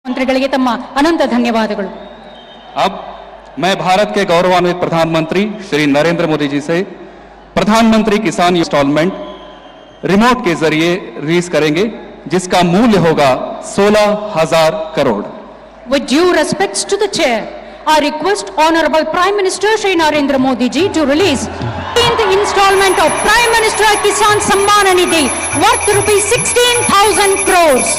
ಮಂತ್ರಿಗಳಿಗೆ ತಮ್ಮ ಅನಂತ ಧನ್ಯವಾದಗಳು. अब मैं भारत के गौरवान्वित प्रधानमंत्री श्री नरेंद्र मोदी जी से प्रधानमंत्री किसान इंस्टॉलमेंट रिमोट के जरिए रिलीज करेंगे, जिसका मूल्य होगा 16,000 crore. With due respects to the chair, I request Honorable Prime Minister Shri Narendra Modi ji to release 15th installment of Prime Minister Kisan Samman Nidhi worth rupees 16,000 crores.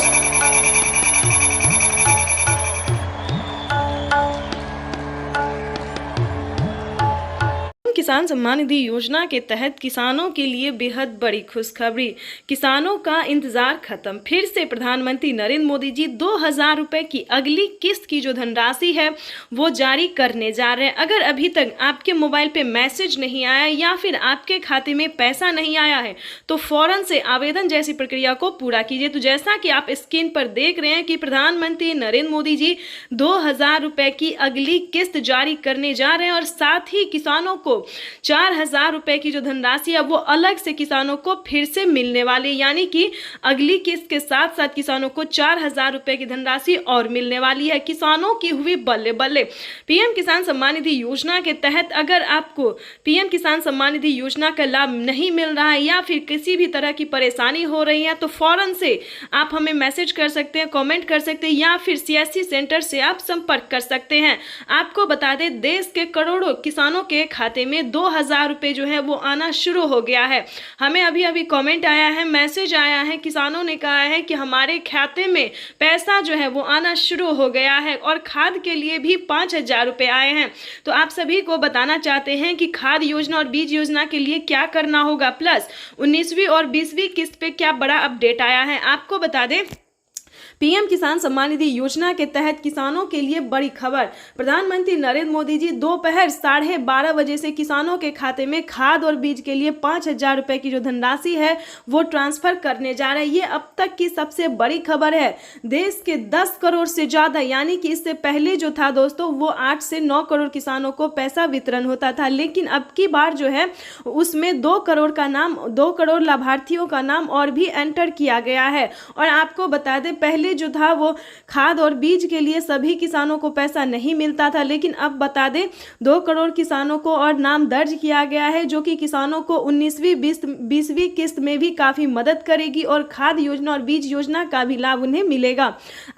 किसान सम्मान निधि योजना के तहत किसानों के लिए बेहद बड़ी खुशखबरी। किसानों का इंतजार खत्म। फिर से प्रधानमंत्री नरेंद्र मोदी जी 2,000 रुपए की अगली किस्त की जो धनराशि है वो जारी करने जा रहे हैं। अगर अभी तक आपके मोबाइल पे मैसेज नहीं आया या फिर आपके खाते में पैसा नहीं आया है तो फौरन से आवेदन जैसी प्रक्रिया को पूरा कीजिए। तो जैसा कि आप स्क्रीन पर देख रहे हैं कि प्रधानमंत्री नरेंद्र मोदी जी 2,000 रुपए की अगली किस्त जारी करने जा रहे हैं और साथ ही किसानों को 4,000 रुपए की जो धनराशि है वो अलग से किसानों को फिर से मिलने वाली, यानी कि अगली किस्त के साथ साथ किसानों को 4,000 रुपए की धनराशि और मिलने वाली है। किसानों की हुई बल्ले बल्ले। पीएम किसान सम्मान निधि योजना के तहत अगर आपको पीएम किसान सम्मान निधि योजना का लाभ नहीं मिल रहा है या फिर किसी भी तरह की परेशानी हो रही है तो फौरन से आप हमें मैसेज कर सकते हैं, कमेंट कर सकते हैं या फिर सीएससी सेंटर से आप संपर्क कर सकते हैं। आपको बता दें देश के करोड़ों किसानों के खाते में 2,000 रुपए जो है वो आना शुरू हो गया है। हमें अभी अभी कमेंट आया है, मैसेज आया है, किसानों ने कहा है कि हमारे खाते में पैसा जो है वो आना शुरू हो गया है और खाद के लिए भी 5,000 रुपए आए हैं। तो आप सभी को बताना चाहते हैं कि खाद योजना और बीज योजना के लिए क्या करना होगा, प्लस 19वीं और 20वीं किस्त पे क्या बड़ा अपडेट आया है। आपको बता दें पीएम किसान सम्मान निधि योजना के तहत किसानों के लिए बड़ी खबर। प्रधानमंत्री नरेंद्र मोदी जी दोपहर 12:30 बजे से किसानों के खाते में खाद और बीज के लिए 5,000 रुपए की जो धनराशि है वो ट्रांसफर करने जा रहे हैं। ये अब तक की सबसे बड़ी खबर है। देश के 10 करोड़ से ज्यादा, यानी कि इससे पहले जो था दोस्तों वो 8 से 9 करोड़ किसानों को पैसा वितरण होता था, लेकिन अब की बार जो है उसमें 2 करोड़ लाभार्थियों का नाम और भी एंटर किया गया है। और आपको बता दें पहले जो था वो खाद और बीज के लिए सभी किसानों को पैसा नहीं मिलता था, लेकिन अब बता दें 2 करोड़ किसानों को और नाम दर्ज किया गया है जो कि किसानों को 19वीं 20वीं किस्त में भी काफी मदद करेगी और खाद योजना और बीज योजना का भी लाभ उन्हें मिलेगा।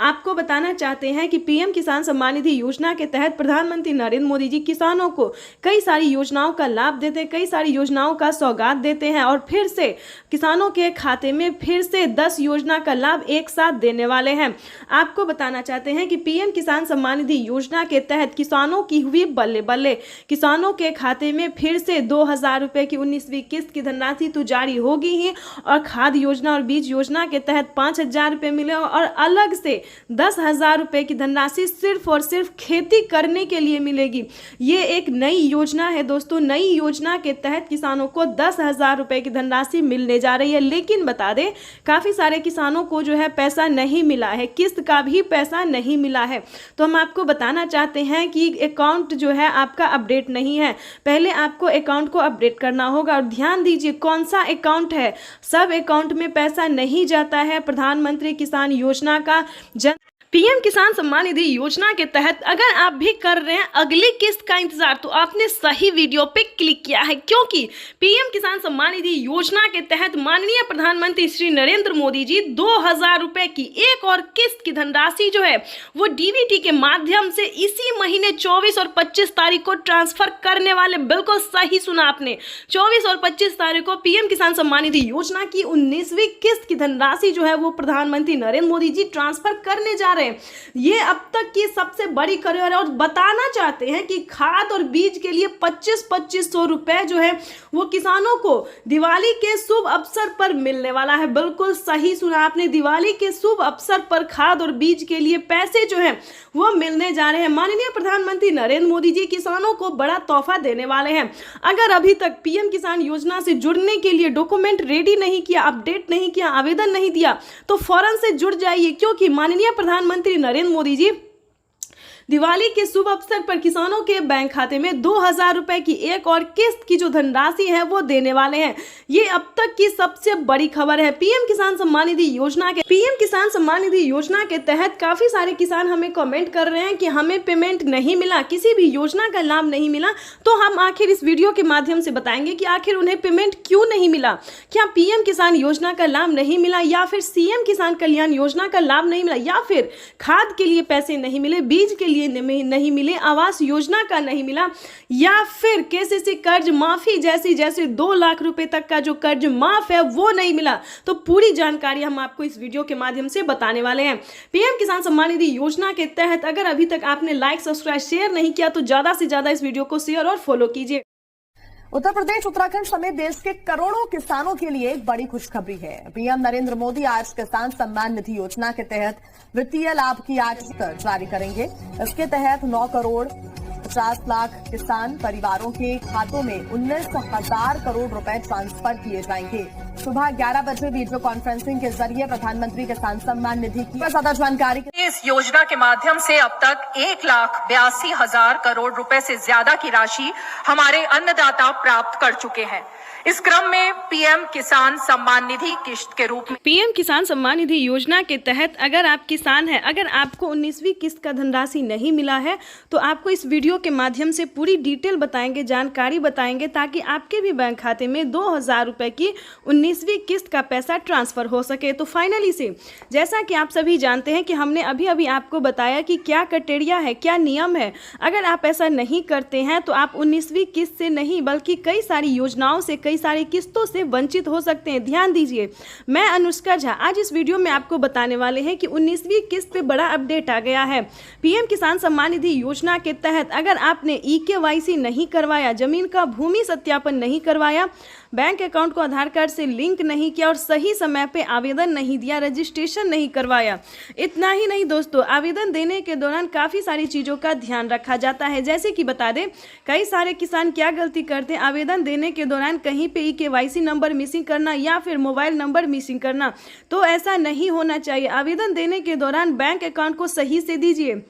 आपको बताना चाहते हैं कि पीएम किसान सम्मान निधि योजना के तहत प्रधानमंत्री नरेंद्र मोदी जी किसानों को कई सारी योजनाओं का लाभ देते हैं, कई सारी योजनाओं का सौगात देते हैं और फिर से किसानों के खाते में फिर से 10 योजना का लाभ एक साथ देने वाले हैं। आपको बताना चाहते हैं कि पीएम किसान सम्मान निधि योजना के तहत किसानों की हुई बल्ले बल्ले। किसानों के खाते में फिर से 2,000 रुपए की 19वीं किस्त की धनराशि तो जारी होगी ही और खाद योजना और बीज योजना के तहत 5,000 रुपए मिले और अलग से 10,000 रुपए की धनराशि सिर्फ और सिर्फ खेती करने के लिए मिलेगी। ये एक नई योजना है दोस्तों। नई योजना के तहत किसानों को 10,000 रुपए की धनराशि मिलने जा रही है, लेकिन बता दें काफी सारे किसानों को जो है पैसा नहीं मिला है, किस्त का भी पैसा नहीं मिला है। तो हम आपको बताना चाहते हैं कि अकाउंट जो है आपका अपडेट नहीं है। पहले आपको अकाउंट को अपडेट करना होगा और ध्यान दीजिए कौन सा अकाउंट है। सब अकाउंट में पैसा नहीं जाता है। प्रधानमंत्री किसान योजना का पीएम किसान सम्मान निधि योजना के तहत अगर आप भी कर रहे हैं अगली किस्त का इंतजार तो आपने सही वीडियो पे क्लिक किया है, क्योंकि पीएम किसान सम्मान निधि योजना के तहत माननीय प्रधानमंत्री श्री नरेंद्र मोदी जी 2,000 रुपए की एक और किस्त की धनराशि जो है वो डीबीटी के माध्यम से इसी महीने 24 और 25 तारीख को ट्रांसफर करने वाले। बिल्कुल सही सुना आपने, 24 और 25 तारीख को पीएम किसान सम्मान निधि योजना की 19वीं किस्त की धनराशि जो है वो प्रधानमंत्री नरेंद्र मोदी जी ट्रांसफर करने जा रहे हैं। ये अब तक की सबसे बड़ी खबर है और बताना चाहते हैं कि खाद और बीज के लिए 25-2500 रुपए जो है वो किसानों को दिवाली के शुभ अवसर पर मिलने वाला है। बिल्कुल सही सुना आपने, दिवाली के शुभ अवसर पर खाद और बीज के लिए पैसे जो है वो मिलने जा रहे हैं। माननीय प्रधानमंत्री नरेंद्र मोदी जी किसानों को बड़ा तोहफा देने वाले हैं। अगर अभी तक पीएम किसान योजना से जुड़ने के लिए डॉक्यूमेंट रेडी नहीं किया, अपडेट नहीं किया, आवेदन नहीं दिया तो फौरन से जुड़ जाइए, क्योंकि माननीय प्रधानमंत्री नरेंद्र मोदी जी दिवाली के शुभ अवसर पर किसानों के बैंक खाते में 2000 रुपए की एक और किस्त की जो धनराशि है वो देने वाले हैं। ये अब तक की सबसे बड़ी खबर है। पीएम किसान सम्मान निधि योजना के तहत काफी सारे किसान हमें कमेंट कर रहे हैं कि हमें पेमेंट नहीं मिला, किसी भी योजना का लाभ नहीं मिला। तो हम आखिर इस वीडियो के माध्यम से बताएंगे कि आखिर उन्हें पेमेंट क्यों नहीं मिला। क्या पीएम किसान योजना का लाभ नहीं मिला, या फिर सीएम किसान कल्याण योजना का लाभ नहीं मिला, या फिर खाद के लिए पैसे नहीं मिले, बीज के लिए नहीं मिले, आवास योजना का नहीं मिला, या फिर केसीसी कर्ज माफी जैसे 2 लाख रुपए तक का जो कर्ज माफ है वो नहीं मिला। तो पूरी जानकारी हम आपको इस वीडियो के माध्यम से बताने वाले हैं। पीएम किसान सम्मान निधि योजना के तहत अगर अभी तक आपने लाइक, सब्सक्राइब, शेयर नहीं किया तो ज्यादा से ज्यादा इस वीडियो को शेयर और फॉलो कीजिए। उत्तर प्रदेश, उत्तराखंड समेत देश के करोड़ों किसानों के लिए एक बड़ी खुशखबरी है। पीएम नरेंद्र मोदी आज किसान सम्मान निधि योजना के तहत वित्तीय लाभ की आज जारी करेंगे। इसके तहत 9 करोड़ 50 लाख किसान परिवारों के खातों में 19,000 करोड़ रुपए ट्रांसफर किए जाएंगे। सुबह 11 बजे वीडियो कॉन्फ्रेंसिंग के जरिए प्रधानमंत्री किसान सम्मान निधि की ज्यादा जानकारी। इस योजना के माध्यम से अब तक 1,82,000 करोड़ रुपए से ज्यादा की राशि हमारे अन्नदाता प्राप्त कर चुके हैं। इस क्रम में पीएम किसान सम्मान निधि किस्त के रूप में पीएम किसान सम्मान निधि योजना के तहत अगर आप किसान हैं, अगर आपको 19वीं किस्त का धनराशि नहीं मिला है तो आपको इस वीडियो के माध्यम से पूरी डिटेल बताएंगे, जानकारी बताएंगे, ताकि आपके भी बैंक खाते में 2000 रुपए की 19वीं किस्त का पैसा ट्रांसफर हो सके। तो फाइनली से जैसा कि आप सभी जानते हैं कि हमने अभी आपको बताया कि क्या क्राइटेरिया है, क्या नियम है। अगर आप ऐसा नहीं करते हैं तो आप 19वीं किस्त से नहीं बल्कि कई सारी योजनाओं से, कई सारी किस्तों से वंचित हो सकते हैं। ध्यान दीजिए, मैं अनुष्का झा आज इस वीडियो में आपको बताने वाले हैं कि 19वीं किस्त पे बड़ा अपडेट आ गया है। पीएम किसान सम्मान निधि योजना के तहत अगर आपने EKYC नहीं करवाया, जमीन का भूमि सत्यापन नहीं करवाया, बैंक अकाउंट को आधार कार्ड से लिंक नहीं किया और सही समय पे आवेदन नहीं दिया, रजिस्ट्रेशन नहीं करवाया, इतना ही नहीं दोस्तों, आवेदन देने के दौरान काफ़ी सारी चीज़ों का ध्यान रखा जाता है। जैसे कि बता दें, कई सारे किसान क्या गलती करते हैं, आवेदन देने के दौरान कहीं पे EKYC नंबर मिसिंग करना या फिर मोबाइल नंबर मिसिंग करना। तो ऐसा नहीं होना चाहिए। आवेदन देने के दौरान बैंक अकाउंट को सही से दीजिए,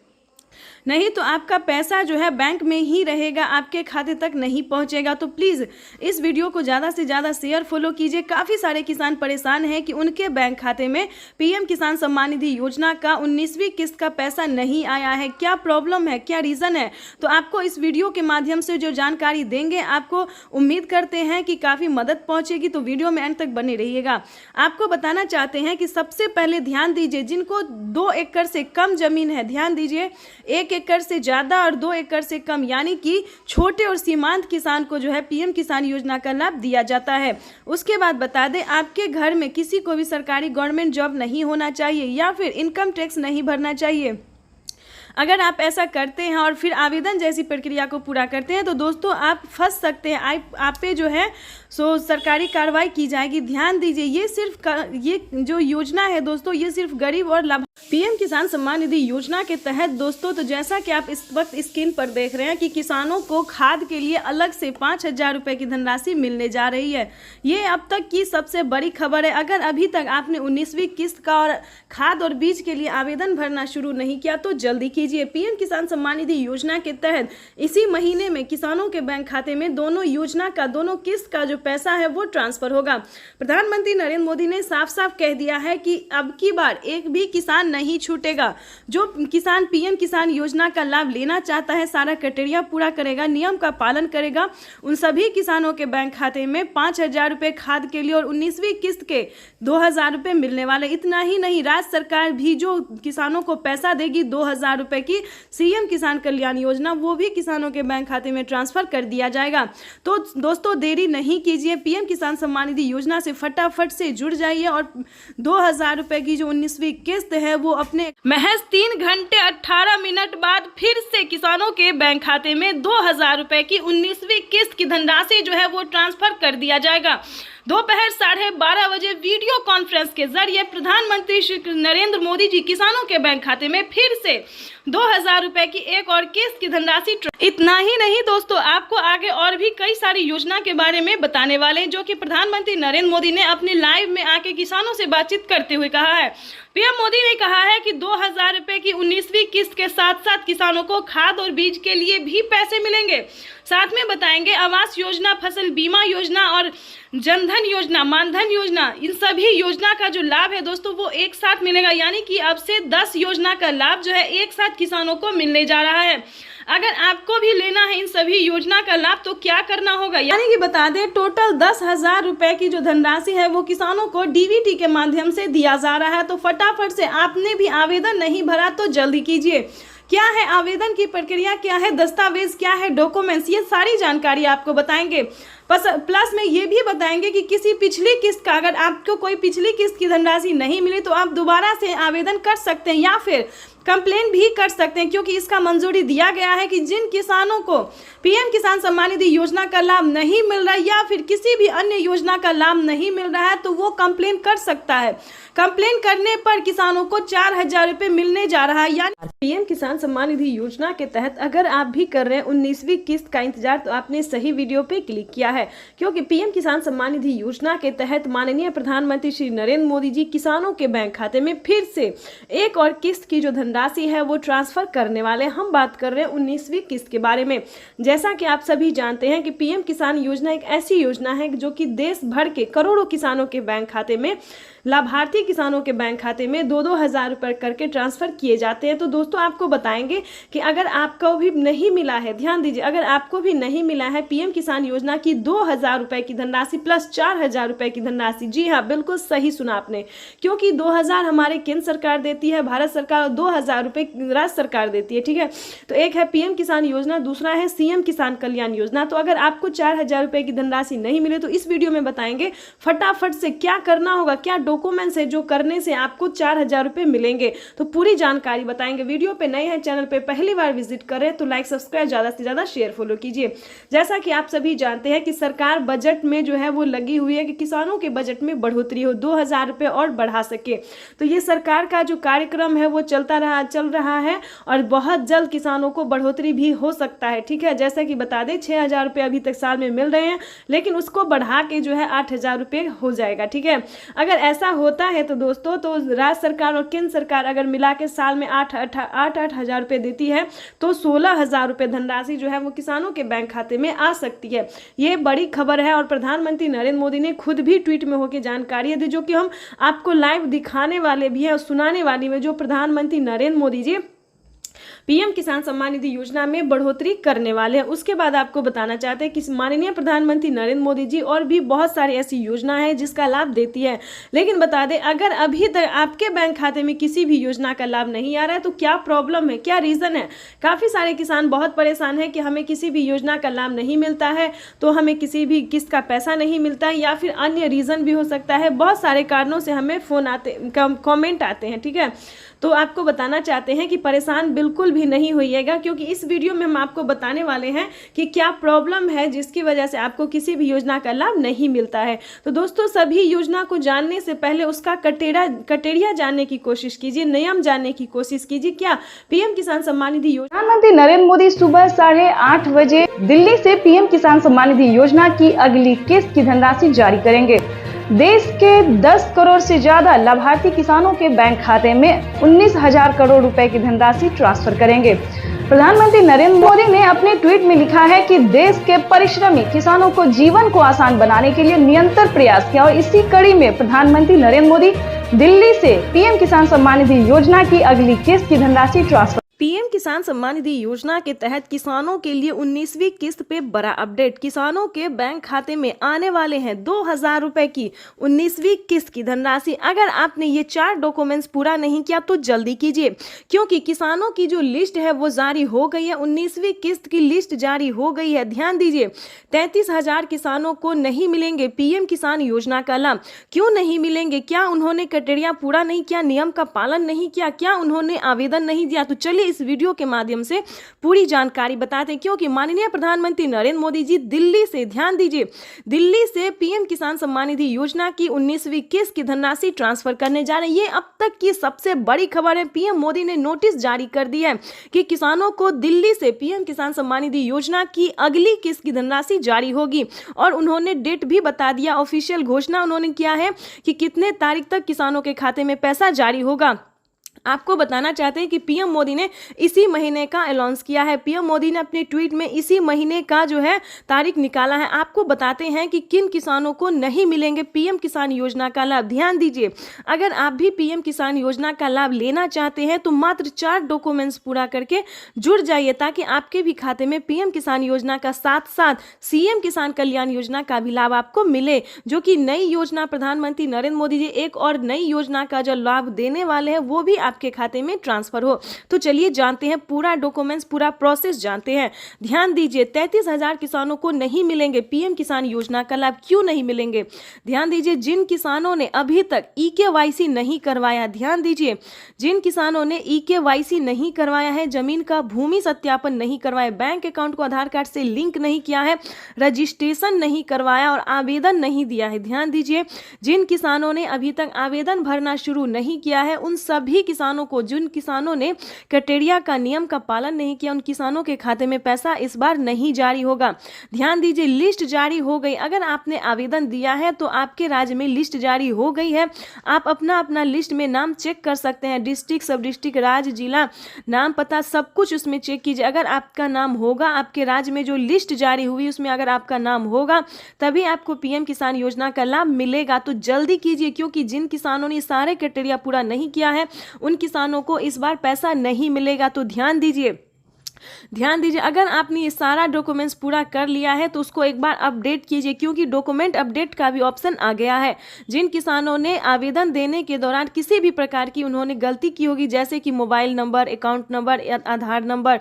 नहीं तो आपका पैसा जो है बैंक में ही रहेगा, आपके खाते तक नहीं पहुंचेगा। तो प्लीज़ इस वीडियो को ज़्यादा से ज़्यादा शेयर, फॉलो कीजिए। काफ़ी सारे किसान परेशान हैं कि उनके बैंक खाते में पीएम किसान सम्मान निधि योजना का 19वीं किस्त का पैसा नहीं आया है। क्या प्रॉब्लम है, क्या रीज़न है, तो आपको इस वीडियो के माध्यम से जो जानकारी देंगे, आपको उम्मीद करते हैं कि काफ़ी मदद पहुँचेगी। तो वीडियो में अंत तक बने रहिएगा। आपको बताना चाहते हैं कि सबसे पहले ध्यान दीजिए, जिनको 2 एकड़ से कम जमीन है, ध्यान दीजिए, 1 एकड़ से ज़्यादा और 2 एकड़ से कम, यानी कि छोटे और सीमांत किसान को जो है पीएम किसान योजना का लाभ दिया जाता है। उसके बाद बता दें, आपके घर में किसी को भी सरकारी गवर्नमेंट जॉब नहीं होना चाहिए या फिर इनकम टैक्स नहीं भरना चाहिए। अगर आप ऐसा करते हैं और फिर आवेदन जैसी प्रक्रिया को पूरा करते हैं तो दोस्तों आप फंस सकते हैं, आप पे जो है सो सरकारी कार्रवाई की जाएगी। ध्यान दीजिए, ये जो योजना है दोस्तों, ये सिर्फ गरीब और लाभ पीएम किसान सम्मान निधि योजना के तहत दोस्तों, तो जैसा कि आप इस वक्त स्क्रीन पर देख रहे हैं कि किसानों को खाद के लिए अलग से 5,000 रुपये की धनराशि मिलने जा रही है। ये अब तक की सबसे बड़ी खबर है। अगर अभी तक आपने 19वीं किस्त का और खाद और बीज के लिए आवेदन भरना शुरू नहीं किया तो जल्दी कीजिए। पीएम किसान सम्मान निधि योजना के तहत इसी महीने में किसानों के बैंक खाते में दोनों योजना का, दोनों किस्त का जो पैसा है वो ट्रांसफर होगा। प्रधानमंत्री नरेंद्र मोदी ने साफ साफ कह दिया है कि अब की बार एक भी किसान नहीं छूटेगा। जो किसान पीएम किसान योजना का लाभ लेना चाहता है, सारा क्राइटेरिया पूरा करेगा, नियम का पालन करेगा, उन सभी किसानों के बैंक खाते में 5,000 रुपये खाद के लिए और 19वीं किस्त के 2,000 रुपये मिलने वाले। इतना ही नहीं, राज्य सरकार भी जो किसानों को पैसा देगी 2,000 रुपये की सीएम किसान कल्याण योजना, वो भी किसानों के बैंक खाते में ट्रांसफर कर दिया जाएगा। तो दोस्तों देरी नहीं कीजिए, पीएम किसान सम्मान निधि योजना से फटाफट से जुड़ जाइए और 2,000 रुपये की जो 19वीं किस्त है वो अपने महज 3 घंटे 18 मिनट बाद फिर से किसानों के बैंक खाते में 2,000 रुपये की 19वीं किस्त की धनराशि जो है वो ट्रांसफर कर दिया जाएगा। दोपहर 12:30 बजे वीडियो कॉन्फ्रेंस के जरिए प्रधानमंत्री श्री नरेंद्र मोदी जी किसानों के बैंक खाते में फिर से 2000 रुपए की एक और किस्त की धनराशि। इतना ही नहीं दोस्तों, आपको आगे और भी कई सारी योजना के बारे में बताने वाले हैं जो कि प्रधानमंत्री नरेंद्र मोदी ने अपने लाइव में आके किसानों से बातचीत करते हुए कहा है। पीएम मोदी ने कहा है कि 2000 रुपए की 19वीं किस्त के साथ साथ किसानों को खाद और बीज के लिए भी पैसे मिलेंगे। साथ में बताएंगे आवास योजना, फसल बीमा योजना और जनधन योजना, मानधन योजना, इन सभी योजना का जो लाभ है दोस्तों वो एक साथ मिलेगा। यानी कि अब से 10 योजना का लाभ जो है एक साथ किसानों को मिलने जा रहा है। अगर आपको भी लेना है इन सभी योजना का लाभ तो क्या करना होगा, यानी कि बता दें टोटल 10,000 रुपए की जो धनराशि है वो किसानों को डीबीटी के माध्यम से दिया जा रहा है। तो फटाफट से आपने भी आवेदन नहीं भरा तो जल्दी कीजिए। क्या है आवेदन की प्रक्रिया, क्या है दस्तावेज, क्या है डॉक्यूमेंट्स, ये सारी जानकारी आपको बताएंगे। प्लस में ये भी बताएंगे कि किसी पिछली किस्त का अगर आपको कोई पिछली किस्त की धनराशि नहीं मिली तो आप दोबारा से आवेदन कर सकते हैं या फिर कंप्लेन भी कर सकते हैं, क्योंकि इसका मंजूरी दिया गया है कि जिन किसानों को पीएम किसान सम्मान निधि योजना का लाभ नहीं मिल रहा है या फिर किसी भी अन्य योजना का लाभ नहीं मिल रहा है तो वो कंप्लेन कर सकता है। कंप्लेन करने पर किसानों को 4000 रुपए मिलने जा रहा है। यानी पीएम किसान सम्मान निधि योजना के तहत अगर आप भी कर रहे हैं 19वीं किस्त का इंतजार तो आपने सही वीडियो पे क्लिक किया है, क्योंकि पीएम किसान सम्मान निधि योजना के तहत माननीय प्रधानमंत्री श्री नरेंद्र मोदी जी किसानों के बैंक खाते में फिर से एक और किस्त की जो धनराशि है वो ट्रांसफर करने वाले। हम बात कर रहे हैं 19वीं किस्त के बारे में। जैसा कि आप सभी जानते हैं कि पीएम किसान योजना एक ऐसी योजना है जो कि देश भर के करोड़ों किसानों के बैंक खाते में, लाभार्थी किसानों के बैंक खाते में 2-2 हजार रुपए करके ट्रांसफर किए जाते हैं। तो दोस्तों आपको बताएंगे कि अगर आपको भी नहीं मिला है, ध्यान दीजिए, अगर आपको भी नहीं मिला है पीएम किसान योजना की 2000 रुपए की धनराशि प्लस 4000 रुपए की धनराशि, जी हाँ बिल्कुल सही सुना आपने, क्योंकि 2000 हमारे केंद्र सरकार देती है, भारत सरकार, और 2000 रुपए राज्य सरकार देती है। ठीक है, तो एक है पीएम किसान योजना, दूसरा है सीएम किसान कल्याण योजना। तो अगर आपको 4000 रुपए की धनराशि नहीं मिले तो इस वीडियो में बताएंगे फटाफट से क्या करना होगा, क्या डॉक्यूमेंट्स है जो करने से आपको 4000 रुपए मिलेंगे। तो पूरी जानकारी बताएंगे। वीडियो पे नए हैं, चैनल पे पहली बार विजिट करें तो लाइक, सब्सक्राइब, ज्यादा से ज्यादा शेयर, फॉलो कीजिए। जैसा कि आप सभी जानते हैं कि सरकार बजट में जो है वो लगी हुई है कि किसानों के बजट में बढ़ोतरी हो, 2000 रुपए और बढ़ा सके। तो ये सरकार का जो कार्यक्रम है वो चल रहा है और बहुत जल्द किसानों को बढ़ोतरी भी हो सकता है। ठीक है, जैसा कि बता दें 6000 रुपए अभी तक साल में मिल रहे हैं, लेकिन उसको बढ़ा के जो है 8000 रुपए हो जाएगा। ठीक है, अगर ऐसा होता है तो दोस्तों तो राज्य सरकार और केंद्र सरकार अगर मिला के साल में 8 हजार रुपए देती है तो 16000 रुपए धनराशि जो है वो किसानों के बैंक खाते में आ सकती है। ये बड़ी खबर है और प्रधानमंत्री नरेंद्र मोदी ने खुद भी ट्वीट में होकर जानकारी दी, जो कि हम आपको लाइव दिखाने वाले भी हैं और सुनाने वाली में, जो प्रधानमंत्री नरेंद्र मोदी जी पीएम किसान सम्मान निधि योजना में बढ़ोतरी करने वाले हैं। उसके बाद आपको बताना चाहते हैं कि माननीय प्रधानमंत्री नरेंद्र मोदी जी और भी बहुत सारी ऐसी योजना है जिसका लाभ देती है। लेकिन बता दें अगर अभी तक आपके बैंक खाते में किसी भी योजना का लाभ नहीं आ रहा है तो क्या प्रॉब्लम है, क्या रीजन है। काफी सारे किसान बहुत परेशान है कि हमें किसी भी योजना का लाभ नहीं मिलता है, तो हमें किसी भी किस्त का पैसा नहीं मिलता है, या फिर अन्य रीजन भी हो सकता है। बहुत सारे कारणों से हमें फोन आते, कमेंट आते हैं। ठीक है, तो आपको बताना चाहते हैं कि परेशान बिल्कुल भी नहीं होइएगा, क्योंकि इस वीडियो में हम आपको बताने वाले हैं कि क्या प्रॉब्लम है जिसकी वजह से आपको किसी भी योजना का लाभ नहीं मिलता है। तो दोस्तों सभी योजना को जानने से पहले उसका कटेरिया जानने की कोशिश कीजिए, नियम जानने की कोशिश कीजिए। क्या पीएम किसान सम्मान निधि योजना, प्रधानमंत्री नरेंद्र मोदी सुबह 8:30 बजे दिल्ली से पीएम किसान सम्मान निधि योजना की अगली किस्त की धनराशि जारी करेंगे। देश के 10 करोड़ से ज्यादा लाभार्थी किसानों के बैंक खाते में 19,000 करोड़ रुपए की धनराशि ट्रांसफर करेंगे। प्रधानमंत्री नरेंद्र मोदी ने अपने ट्वीट में लिखा है कि देश के परिश्रमी किसानों को जीवन को आसान बनाने के लिए निरंतर प्रयास किया और इसी कड़ी में प्रधानमंत्री नरेंद्र मोदी दिल्ली से पीएम किसान सम्मान निधि योजना की अगली किस्त की धनराशि ट्रांसफर। पीएम किसान सम्मान निधि योजना के तहत किसानों के लिए 19वीं किस्त पे बड़ा अपडेट। किसानों के बैंक खाते में आने वाले हैं 2000 रुपए की 19वीं किस्त की धनराशि। अगर आपने ये 4 डॉक्यूमेंट्स पूरा नहीं किया तो जल्दी कीजिए, क्योंकि किसानों की जो लिस्ट है वो जारी हो गई है, 19वीं किस्त की लिस्ट जारी हो गई है। ध्यान दीजिए 33,000 किसानों को नहीं मिलेंगे पीएम किसान योजना का लाभ। क्यों नहीं मिलेंगे? क्या उन्होंने क्राइटेरिया पूरा नहीं किया, नियम का पालन नहीं किया, क्या उन्होंने आवेदन नहीं दिया? तो चलिए इस वीडियो वीडियो के माध्यम से पूरी जानकारी बताते हैं, क्योंकि माननीय प्रधानमंत्री नरेंद्र मोदी जी दिल्ली से, ध्यान दीजिए, दिल्ली से पीएम किसान सम्मान निधि योजना की 19वीं किस्त की धनराशि ट्रांसफर करने जा रहे हैं। ये अब तक की सबसे बड़ी खबर है। पीएम मोदी ने नोटिस जारी कर दिया है कि किसानों को दिल्ली से पीएम किसान सम्मान निधि योजना की अगली किस्त की धनराशि जारी होगी और उन्होंने डेट भी बता दिया। ऑफिशियल घोषणा उन्होंने किया है कि कितने तारीख तक किसानों के खाते में पैसा जारी होगा। आपको बताना चाहते हैं कि पीएम मोदी ने इसी महीने का अनाउंस किया है। पीएम मोदी ने अपने ट्वीट में इसी महीने का जो है तारीख निकाला है। आपको बताते हैं कि किन किसानों को नहीं मिलेंगे पीएम किसान योजना का लाभ। ध्यान दीजिए, अगर आप भी पीएम किसान योजना का लाभ लेना चाहते हैं तो मात्र 4 डॉक्यूमेंट्स पूरा करके जुड़ जाइए, ताकि आपके भी खाते में पीएम किसान योजना का साथ साथ सीएम किसान कल्याण योजना का भी लाभ आपको मिले, जो कि नई योजना प्रधानमंत्री नरेंद्र मोदी जी एक और नई योजना का जो लाभ देने वाले हैं वो भी आपके खाते में ट्रांसफर हो। तो चलिए जानते हैं पूरा डॉक्यूमेंट्स, पूरा प्रोसेस जानते हैं। ध्यान दीजिए, 33,000 किसानों को नहीं मिलेंगे पीएम किसान योजना का लाभ। क्यों नहीं मिलेंगे? ध्यान दीजिए, जिन किसानों ने अभी तक ईकेवाईसी नहीं करवाया, ध्यान दीजिए, जिन किसानों ने ईकेवाईसी नहीं करवाया है, जमीन का भूमि सत्यापन नहीं करवाया, बैंक अकाउंट को आधार कार्ड से लिंक नहीं किया है, रजिस्ट्रेशन नहीं करवाया और आवेदन नहीं दिया है, ध्यान दीजिए, जिन किसानों ने अभी तक आवेदन भरना शुरू नहीं किया है, उन सभी किसानों को, जिन किसानों ने क्राइटेरिया का नियम का पालन नहीं किया, उन किसानों के खाते में पैसा इस बार नहीं जारी होगा। ध्यान दीजिए, लिस्ट जारी हो गई। अगर आपने आवेदन दिया है तो आपके राज्य में लिस्ट जारी हो गई है। आप अपना अपना लिस्ट में नाम चेक कर सकते हैं, डिस्ट्रिक्ट, सब डिस्ट्रिक्ट, राज्य, जिला, नाम, पता, सब कुछ उसमें चेक कीजिए। अगर आपका नाम होगा, आपके राज्य में जो लिस्ट जारी हुई उसमें अगर आपका नाम होगा, तभी आपको पीएम किसान योजना का लाभ मिलेगा। तो जल्दी कीजिए, क्योंकि जिन किसानों ने सारे क्राइटेरिया पूरा नहीं किया है उन किसानों को इस बार पैसा नहीं मिलेगा। तो ध्यान दीजिए, अगर आपने ये सारा डॉक्यूमेंट्स पूरा कर लिया है तो उसको एक बार अपडेट कीजिए, क्योंकि डॉक्यूमेंट अपडेट का भी ऑप्शन आ गया है। जिन किसानों ने आवेदन देने के दौरान किसी भी प्रकार की उन्होंने गलती की होगी, जैसे कि मोबाइल नंबर, अकाउंट नंबर या आधार नंबर,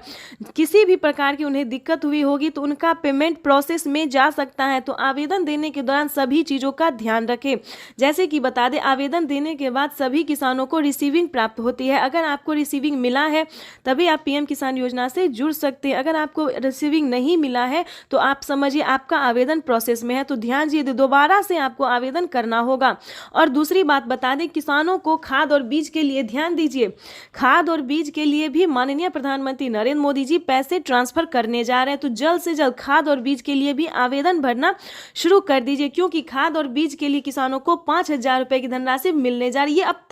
किसी भी प्रकार की उन्हें दिक्कत हुई होगी तो उनका पेमेंट प्रोसेस में जा सकता है। तो आवेदन देने के दौरान सभी चीज़ों का ध्यान रखें। जैसे कि बता दें, आवेदन देने के बाद सभी किसानों को रिसीविंग प्राप्त होती है। अगर आपको रिसीविंग मिला है तभी आप पीएम किसान योजना से जुड़ सकते हैं। अगर आपको रिसीविंग नहीं मिला है तो आप समझिए आपका आवेदन प्रोसेस में है। तो ध्यान दीजिए, दोबारा से आपको आवेदन करना होगा। और दूसरी बात बता दें, किसानों को खाद और बीज के लिए, ध्यान दीजिए, खाद और बीज के लिए भी माननीय प्रधानमंत्री नरेंद्र मोदी जी पैसे ट्रांसफर करने जा रहे हैं। तो जल्द से जल्द खाद और बीज के लिए भी आवेदन भरना शुरू कर दीजिए, क्योंकि खाद और बीज के लिए किसानों को 5,000 रुपए की धनराशि मिलने जा रही है। अब तक